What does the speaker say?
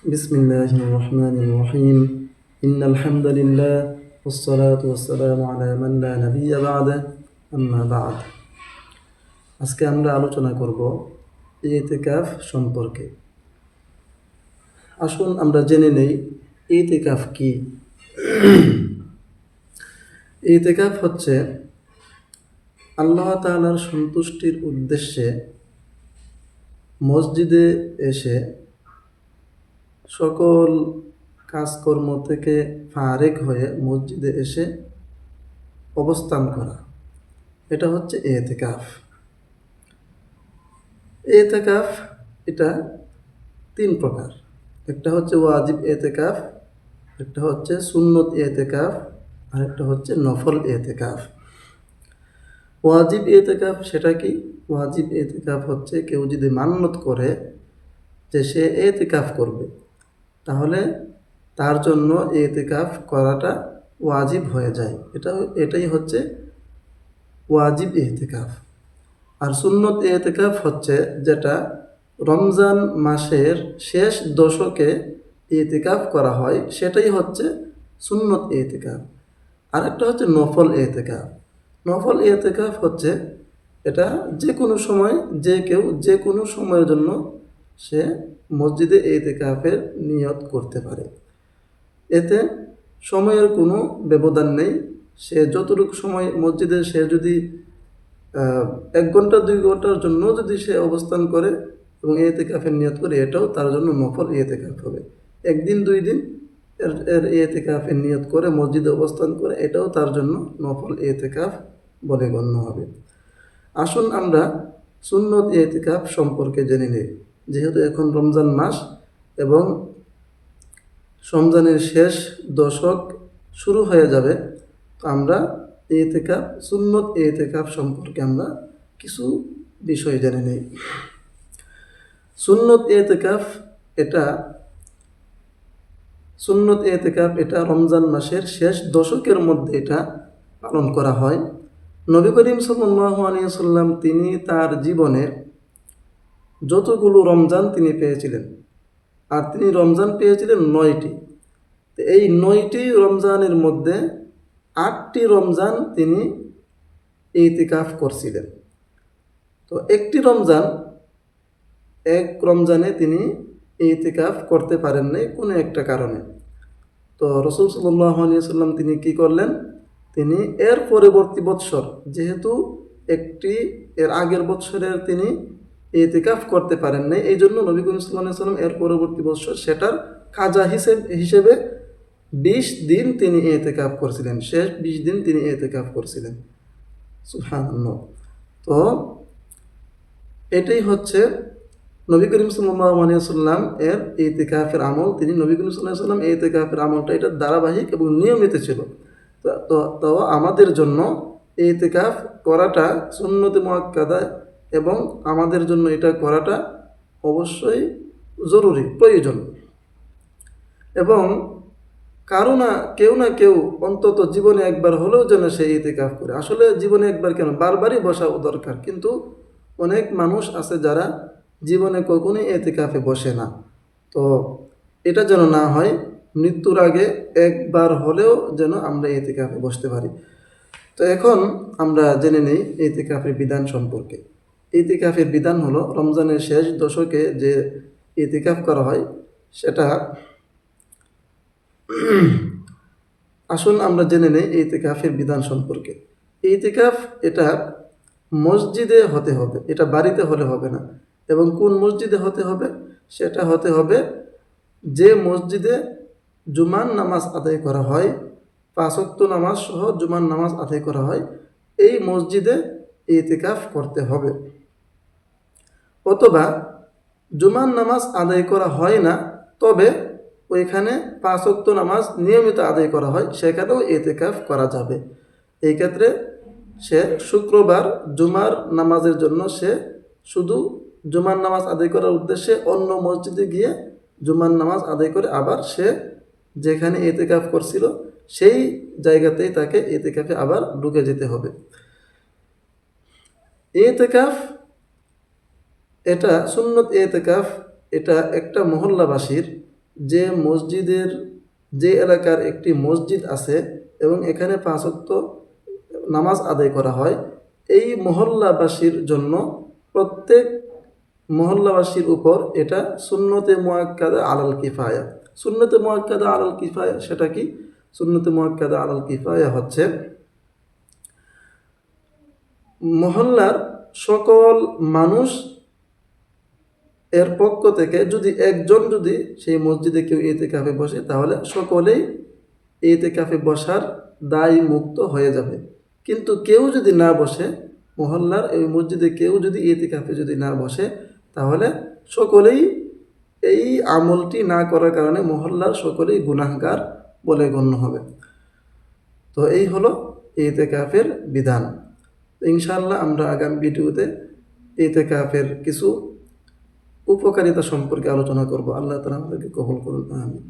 بسم الله الرحمن الرحيم إن الحمد لله والصلاة والسلام على من لا نبي بعده أما بعد আজকে আমরা আলোচনা করব ইতিকাফ সম্পর্কে। আসুন আমরা জেনে নেই ইতিকাফ কি। ইতিকাফ হচ্ছে আল্লাহ তাআলার সন্তুষ্টির উদ্দেশ্যে মসজিদে এসে সকল কাজকর্ম থেকে ফারেক হয়ে মসজিদে এসে অবস্থান করা, এটা হচ্ছে ইতিকাফ। ইতিকাফ এটা তিন প্রকার। একটা হচ্ছে ওয়াজিব ইতিকাফ, একটা হচ্ছে সুন্নত ইতিকাফ, আর একটা হচ্ছে নফল ইতিকাফ। ওয়াজিব ইতিকাফ সেটা কি? ওয়াজিব ইতিকাফ হচ্ছে কেউ যদি মান্যত করে যে সে ইতিকাফ করবে, তাহলে তার জন্য ইতিকাফ করাটা ওয়াজিব হয়ে যায়। এটাই হচ্ছে ওয়াজিব ইতিকাফ। আর সুন্নত ইতিকাফ হচ্ছে যেটা রমজান মাসের শেষ দশকে ইতিকাফ করা হয়, সেটাই হচ্ছে সুন্নত ইতিকাফ। আর একটা হচ্ছে নফল ইতিকাফ। নফল ইতিকাফ হচ্ছে এটা যে কোনো সময় যে কেউ যে কোনো সময়ের জন্য সে মসজিদে ইতিকাফের নিয়ত করতে পারে। এতে সময়ের কোনো ব্যবধান নেই। সে যতটুকু সময় মসজিদে, সে যদি 1 ঘন্টা 2 ঘন্টার জন্য যদি সে অবস্থান করে এবং ইতিকাফের নিয়ত করে, এটাও তার জন্য নফল ইতিকাফ হবে। 1 দিন 2 দিন এর ইতিকাফের নিয়ত করে মসজিদে অবস্থান করে, এটাও তার জন্য নফল ইতিকাফ বলে গণ্য হবে। আসুন আমরা সুন্নত ইতিকাফ সম্পর্কে জেনে নিই। যেহেতু এখন রমজান মাস এবং রমজানের শেষ দশক শুরু হয়ে যাবে, তো আমরা ইতিকাফ, সুন্নত ইতিকাফ সম্পর্কে আমরা কিছু বিষয় জেনে নেই। সুন্নত ইতিকাফ এটা সুন্নত ইতিকাফ এটা রমজান মাসের শেষ দশকের মধ্যে এটা পালন করা হয়। নবী করিম সাল্লাল্লাহু আলাইহি ওয়াসাল্লাম তিনি তার জীবনে যতগুলো রমজান তিনি পেয়েছিলেন, আর তিনি রমজান পেয়েছিলেন 9টি। তো এই 9টি রমজানের মধ্যে 8টি রমজান তিনি ইতিকাফ করছিলেন। তো এক রমজানে তিনি ইতিকাফ করতে পারেন নাই কোনো একটা কারণে। তো রাসূল সাল্লাল্লাহু আলাইহি ওয়াসাল্লাম তিনি কি করলেন? তিনি এর পরবর্তী বৎসর, যেহেতু এর আগের বৎসরের তিনি ইতিকাফ করতে পারেন নাই, এই জন্য নবী করিম সাল্লাল্লাহু আলাইহি ওয়াসাল্লাম এর পরবর্তী বৎসর সেটার কাজা হিসেবে 20 দিন তিনি ইতিকাফ করছিলেন। শেষ 20 দিন তিনি ইতিকাফ করছিলেন। সুবহানাল্লাহ। তো এটাই হচ্ছে নবী করিম সাল্লাল্লাহু আলাইহি ওয়াসাল্লাম এর ইতিকাফের আমল। নবী করিম সাল্লাল্লাহু আলাইহি ওয়াসাল্লাম ইতিকাফের আমলটা এটা ধারাবাহিক এবং নিয়মিত ছিল। তো আমাদের জন্য ইতিকাফ করাটা সুন্নতে মুআক্কাদা, এবং আমাদের জন্য এটা করাটা অবশ্যই জরুরি, প্রয়োজন। এবং কেউ না কেউ অন্তত জীবনে একবার হলেও যেন সে ইতিকাফ করে। আসলে জীবনে একবার কেন, বারবারই বসা দরকার। কিন্তু অনেক মানুষ আছে যারা জীবনে কখনোই ইতিকাফে বসে না। তো এটা যেন না হয়, মৃত্যুর আগে একবার হলেও যেন আমরা ইতিকাফে বসতে পারি। তো এখন আমরা জেনে নেই ইতিকাফের বিধান সম্পর্কে। ইতিকাফের বিধান হলো রমজানের শেষ দশকে যে ইতিকাফ করা হয় সেটা। আসুন আমরা জেনে নেই ইতিকাফের বিধান সম্পর্কে। ইতিকাফ এটা মসজিদে হতে হবে, এটা বাড়িতে হলে হবে না। এবং কোন মসজিদে হতে হবে? সেটা হতে হবে যে মসজিদে জুমার নামাজ আদায় করা হয়, 5 ওয়াক্ত নামাজ সহ জুমার নামাজ আদায় করা হয়, এই মসজিদে ইতিকাফ করতে হবে। অথবা জুমার নামাজ আদায় করা হয় না, তবে ওইখানে 5 ওয়াক্ত নামাজ নিয়মিত আদায় করা হয়, সেখানেও ইতিকাফ করা যাবে। এই ক্ষেত্রে সে শুক্রবার জুমার নামাজের জন্য সে শুধু জুমার নামাজ আদায় করার উদ্দেশ্যে অন্য মসজিদে গিয়ে জুমার নামাজ আদায় করে আবার সে যেখানে ইতিকাফ করছিল সেই জায়গাতেই তাকে ইতিকাফে আবার ঢুকে যেতে হবে। ইতিকাফ এটা সুন্নত ইতিকাফ, এটা একটা মহল্লাবাসীর যে এলাকার একটি মসজিদ আছে এবং এখানে 5 ওয়াক্ত নামাজ আদায় করা হয়, এই মহল্লাবাসীর জন্য প্রত্যেক মহল্লাবাসীর উপর এটা সুন্নতে মুআক্কাদা আলাল কিফায়া। সুন্নতে মুআক্কাদা আলাল কিফায়া সেটা কি? সুন্নতে মুআক্কাদা আলাল কিফায়া হচ্ছে মহল্লার সকল মানুষ এর পক্ষ থেকে যদি একজন যদি সেই মসজিদে কেউ ইতিকাফে বসে, তাহলে সকলেই ইতিকাফে বসার দায় মুক্ত হয়ে যাবে। কিন্তু কেউ যদি না বসে, মহল্লার এই মসজিদে কেউ যদি ইতিকাফে যদি না বসে, তাহলে সকলেই এই আমলটি না করার কারণে মহল্লার সকলেই গুনাহগার বলে গণ্য হবে। তো এই হলো ইতিকাফের বিধান। ইনশাআল্লাহ আমরা আগামী ভিডিওতে ইতিকাফের কিছু উপকারিতা সম্পর্কে আলোচনা করব। আল্লাহ তাআলা আমাদেরকে কবুল করুন, আমিন।